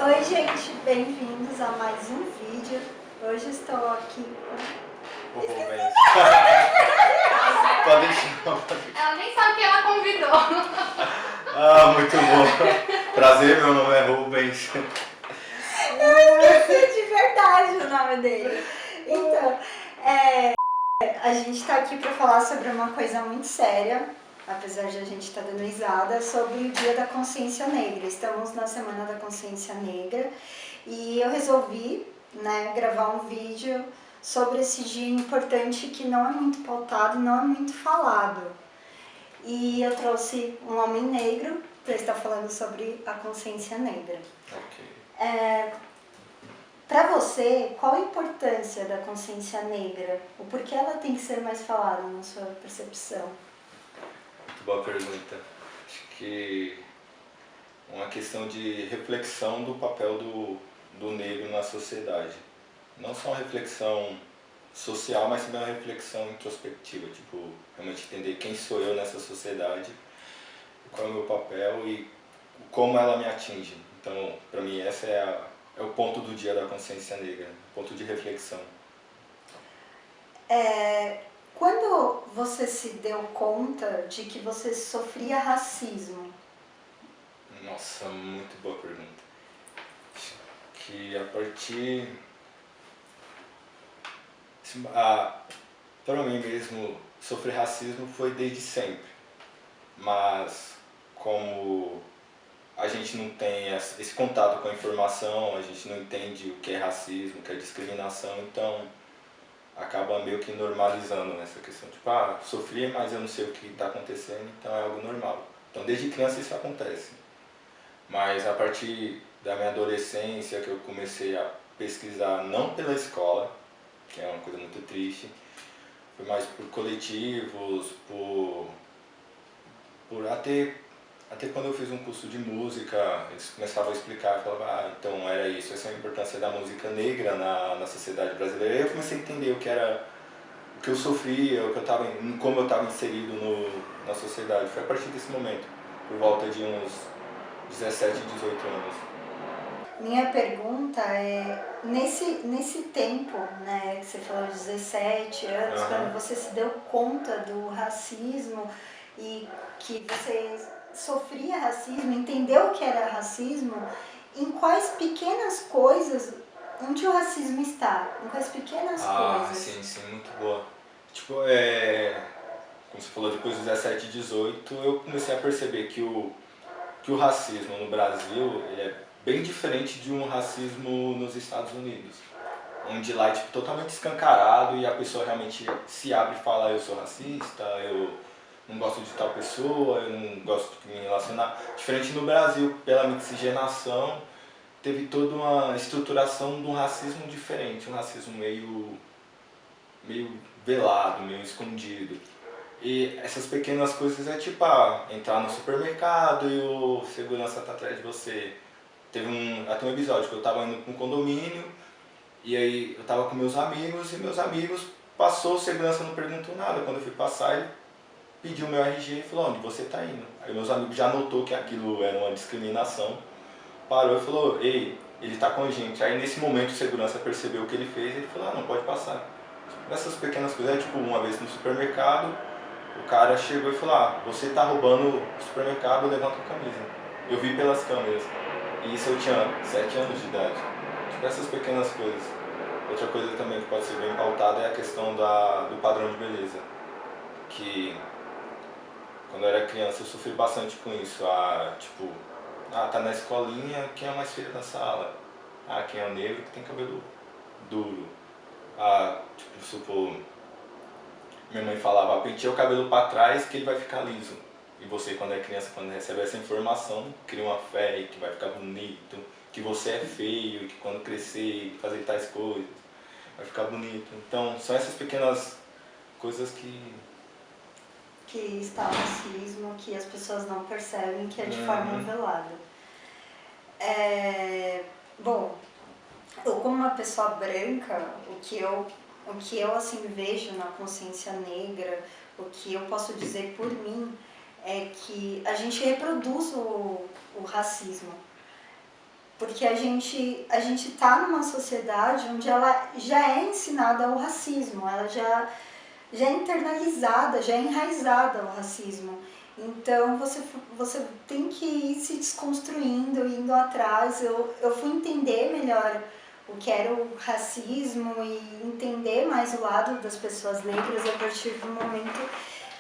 Oi gente, bem-vindos a mais um vídeo. Hoje estou aqui com... Ô, Rubens. Pode chamar. Ela nem sabe quem ela convidou. Ah, muito bom. Prazer, meu nome é Rubens. Eu esqueci de verdade o nome dele. Então, a gente está aqui para falar sobre uma coisa muito séria, apesar de a gente estar dando risada, sobre o Dia da Consciência Negra. Estamos na Semana da Consciência Negra e eu resolvi, gravar um vídeo sobre esse dia importante que não é muito pautado, não é muito falado. E eu trouxe um homem negro para estar falando sobre a consciência negra. Ok. Para você, qual a importância da consciência negra? O porquê ela tem que ser mais falada na sua percepção? Muito boa pergunta. Acho que uma questão de reflexão do papel do negro na sociedade. Não só uma reflexão social, mas também uma reflexão introspectiva. Tipo, realmente entender quem sou eu nessa sociedade, qual é o meu papel e como ela me atinge. Então, para mim, esse é o ponto do Dia da Consciência Negra, ponto de reflexão. Quando você se deu conta de que você sofria racismo? Nossa, muito boa pergunta. Acho que a partir... para mim mesmo, sofrer racismo foi desde sempre. Mas como a gente não tem esse contato com a informação, a gente não entende o que é racismo, o que é discriminação, então acaba meio que normalizando nessa questão. Tipo, sofri, mas eu não sei o que está acontecendo, então é algo normal. Então desde criança isso acontece. Mas a partir da minha adolescência que eu comecei a pesquisar, não pela escola, que é uma coisa muito triste, foi mais por coletivos, até quando eu fiz um curso de música, eles começavam a explicar, falavam, então era isso, essa é a importância da música negra na sociedade brasileira. E eu comecei a entender o que eu sofria, como eu estava inserido na sociedade. Foi a partir desse momento, por volta de uns 17, 18 anos. Minha pergunta é, nesse tempo, que você falou 17 anos, quando você se deu conta do racismo e que você sofria racismo, entendeu o que era racismo, em quais pequenas coisas, onde o racismo está? Em quais pequenas coisas? Sim, muito boa. Tipo, como você falou, depois dos 17, 18, eu comecei a perceber que o racismo no Brasil ele é bem diferente de um racismo nos Estados Unidos, onde lá é tipo, totalmente escancarado e a pessoa realmente se abre e fala eu sou racista, eu não gosto de tal pessoa, eu não gosto de me relacionar. Diferente no Brasil, pela miscigenação, teve toda uma estruturação de um racismo diferente, um racismo meio velado, meio escondido. E essas pequenas coisas é tipo, entrar no supermercado e o segurança tá atrás de você. Teve até um episódio que eu tava indo para um condomínio e aí eu tava com meus amigos e meus amigos passou, o segurança não perguntou nada. Quando eu fui passar, ele pediu meu RG e falou, onde você tá indo? Aí meus amigos já notou que aquilo era uma discriminação, parou e falou, ei, ele tá com a gente. Aí nesse momento o segurança percebeu o que ele fez e ele falou, não pode passar. Essas pequenas coisas, tipo uma vez no supermercado, o cara chegou e falou, você tá roubando o supermercado, levanta a camisa. Eu vi pelas câmeras. E isso eu tinha 7 anos de idade. Tipo, essas pequenas coisas. Outra coisa também que pode ser bem pautada é a questão do padrão de beleza. Que quando eu era criança eu sofri bastante com isso. Tá na escolinha, quem é a mais feia da sala? Quem é o negro que tem cabelo duro? Supor, minha mãe falava, penteia o cabelo para trás que ele vai ficar liso. E você, quando é criança, quando recebe essa informação, cria uma fé que vai ficar bonito, que você é feio, que quando crescer, fazer tais coisas, vai ficar bonito. Então, são essas pequenas coisas que está o racismo, que as pessoas não percebem, que é de forma velada. Bom, eu como uma pessoa branca, o que eu assim vejo na consciência negra, o que eu posso dizer por mim, é que a gente reproduz o racismo. porque a gente tá numa sociedade onde ela já é ensinada o racismo, ela já é internalizada, já é enraizada o racismo. Então você tem que ir se desconstruindo, indo atrás. Eu fui entender melhor o que era o racismo e entender mais o lado das pessoas negras a partir do momento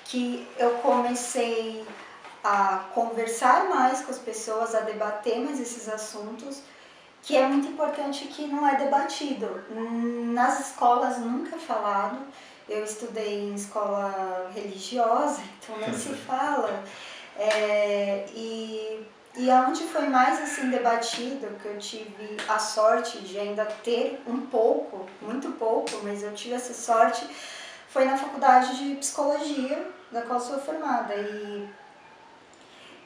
que eu comecei a conversar mais com as pessoas, a debater mais esses assuntos, que é muito importante que não é debatido. Nas escolas nunca é falado. Eu estudei em escola religiosa, então nem se fala. E aonde foi mais assim debatido, que eu tive a sorte de ainda ter um pouco, muito pouco, mas eu tive essa sorte, foi na faculdade de psicologia, da qual sou formada.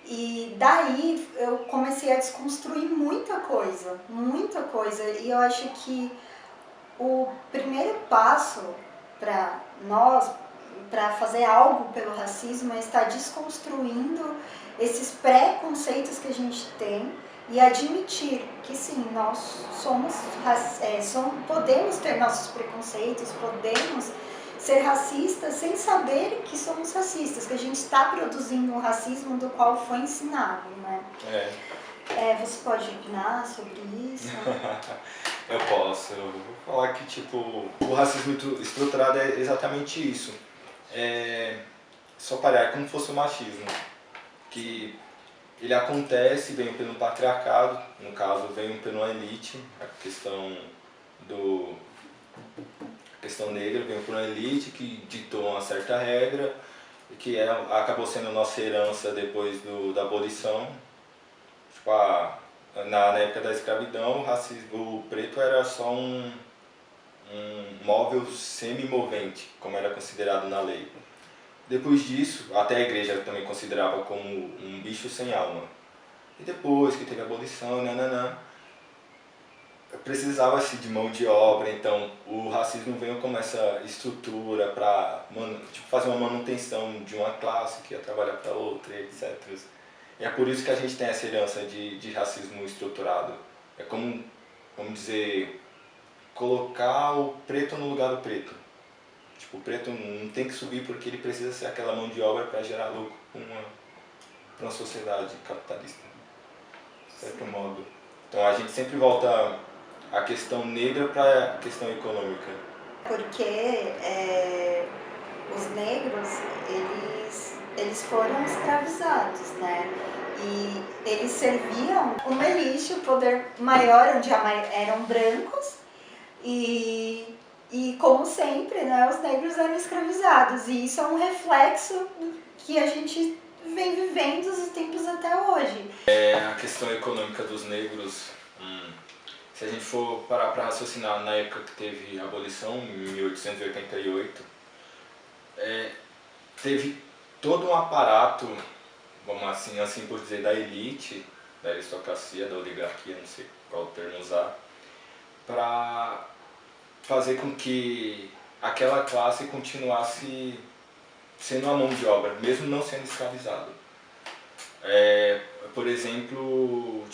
E daí eu comecei a desconstruir muita coisa, e eu acho que o primeiro passo para nós, para fazer algo pelo racismo, é estar desconstruindo esses preconceitos que a gente tem e admitir que sim, nós podemos ter nossos preconceitos, podemos ser racistas sem saber que somos racistas, que a gente está produzindo um racismo do qual foi ensinado, né? Você pode opinar sobre isso? Eu posso. Eu vou falar que tipo, o racismo estruturado é exatamente isso. Só parar, é como se fosse o machismo. Que ele acontece, vem pelo patriarcado, no caso vem pela elite, a questão negra vem por uma elite que ditou uma certa regra, que acabou sendo nossa herança depois da abolição. Tipo, na época da escravidão, o preto era só um móvel semi-movente, como era considerado na lei. Depois disso, até a igreja também considerava como um bicho sem alma. E depois que teve a abolição, precisava-se de mão de obra, então o racismo veio como essa estrutura para fazer uma manutenção de uma classe que ia trabalhar para outra, etc. E é por isso que a gente tem essa herança de racismo estruturado. É como, vamos dizer, colocar o preto no lugar do preto. Tipo, o preto não tem que subir porque ele precisa ser aquela mão de obra para gerar lucro para uma sociedade capitalista, de certo modo. Então a gente sempre volta a questão negra para a questão econômica. Porque os negros, eles foram escravizados, né? E eles serviam uma elite, o poder maior, onde eram brancos, e como sempre, né, os negros eram escravizados. E isso é um reflexo que a gente vem vivendo os tempos até hoje. A questão econômica dos negros, se a gente for parar para raciocinar na época que teve a abolição, em 1888, teve todo um aparato, vamos assim por dizer, da elite, da aristocracia, da oligarquia, não sei qual termo usar, para fazer com que aquela classe continuasse sendo a mão de obra, mesmo não sendo escravizado. Por exemplo,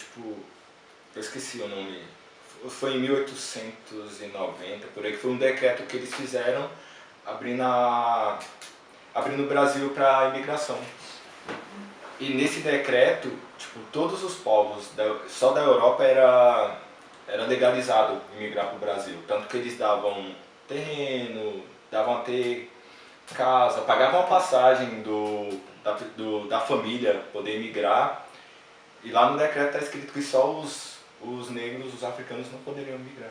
eu esqueci o nome, foi em 1890, por aí, que foi um decreto que eles fizeram abrindo o Brasil para a imigração. E nesse decreto, todos os povos, só da Europa era legalizado imigrar para o Brasil. Tanto que eles davam terreno, davam até casa, pagavam a passagem da família poder emigrar. E lá no decreto está escrito que só os negros, os africanos não poderiam migrar.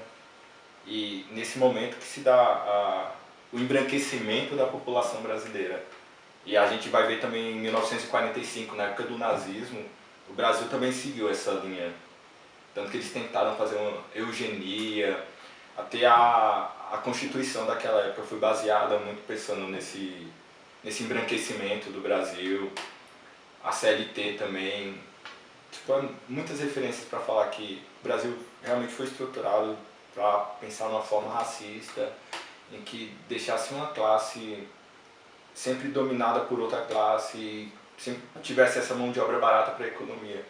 E nesse momento que se dá o embranquecimento da população brasileira. E a gente vai ver também em 1945, na época do nazismo, o Brasil também seguiu essa linha. Tanto que eles tentaram fazer uma eugenia, até a Constituição daquela época foi baseada muito pensando nesse embranquecimento do Brasil, a CLT também. Muitas referências para falar que o Brasil realmente foi estruturado para pensar numa forma racista, em que deixasse uma classe sempre dominada por outra classe e sempre tivesse essa mão de obra barata para a economia.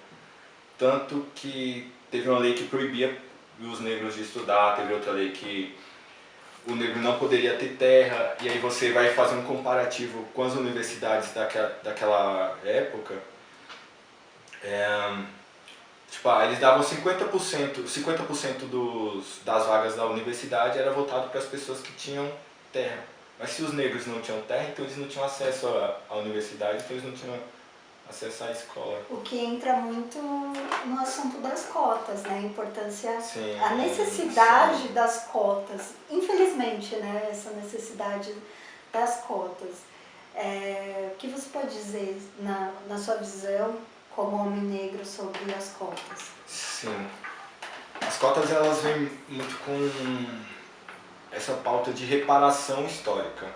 Tanto que teve uma lei que proibia os negros de estudar, teve outra lei que o negro não poderia ter terra, e aí você vai fazer um comparativo com as universidades daquela época. Tipo, eles davam 50% das vagas da universidade era voltado para as pessoas que tinham terra. Mas se os negros não tinham terra, então eles não tinham acesso à universidade, então eles não tinham acesso à escola. O que entra muito no assunto das cotas, né? A importância, Sim, a necessidade sim. das cotas. Infelizmente, né? Essa necessidade das cotas. O que você pode dizer, na sua visão, como homem negro, sobre as cotas? Sim. As cotas, elas vêm muito com essa pauta de reparação histórica.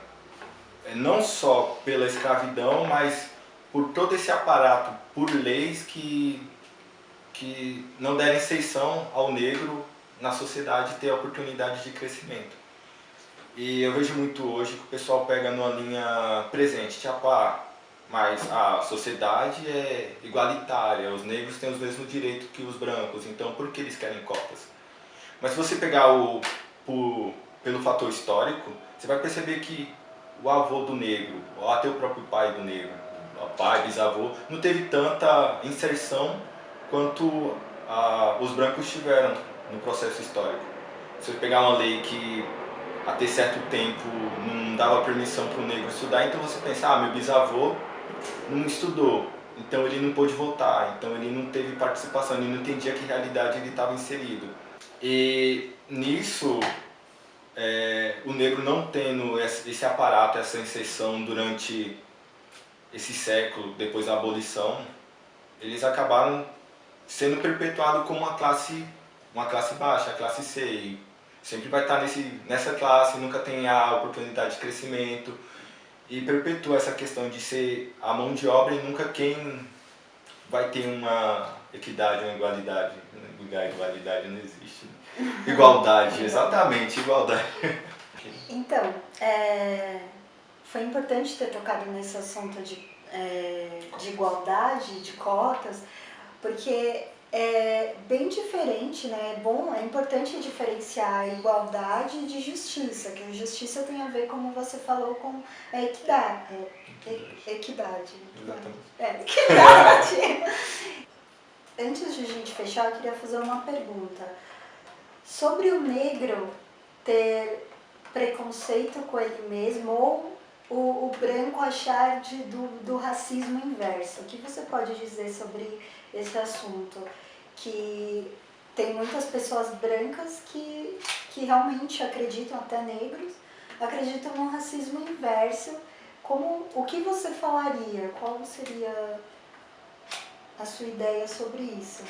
Não só pela escravidão, mas por todo esse aparato, por leis que não derem exceção ao negro na sociedade ter a oportunidade de crescimento. E eu vejo muito hoje que o pessoal pega numa linha presente, tipo, mas a sociedade é igualitária, os negros têm os mesmos direitos que os brancos, então por que eles querem cotas? Mas se você pegar pelo fator histórico, você vai perceber que o avô do negro, ou até o próprio pai do negro, o pai, bisavô, não teve tanta inserção quanto os brancos tiveram no processo histórico. Se você pegar uma lei que até certo tempo não dava permissão para o negro estudar, então você pensa, meu bisavô não estudou, então ele não pôde votar, então ele não teve participação, ele não entendia que realidade ele estava inserido. E nisso, o negro não tendo esse aparato, essa inserção durante esse século, depois da abolição, eles acabaram sendo perpetuados como uma classe baixa, a classe C. E sempre vai estar nessa classe, nunca tem a oportunidade de crescimento. E perpetua essa questão de ser a mão de obra e nunca quem vai ter uma equidade, uma igualdade. Igualdade não existe. Igualdade, exatamente, igualdade. Então, foi importante ter tocado nesse assunto de igualdade, de cotas, porque é bem diferente, né? É importante diferenciar a igualdade de justiça, que a justiça tem a ver, como você falou, com a equidade. Equidade. Equidade. Antes de a gente fechar, eu queria fazer uma pergunta. Sobre o negro ter preconceito com ele mesmo, ou o branco achar do racismo inverso. O que você pode dizer sobre esse assunto? Que tem muitas pessoas brancas que realmente acreditam, até negros, acreditam no racismo inverso. O que você falaria? Qual seria a sua ideia sobre isso?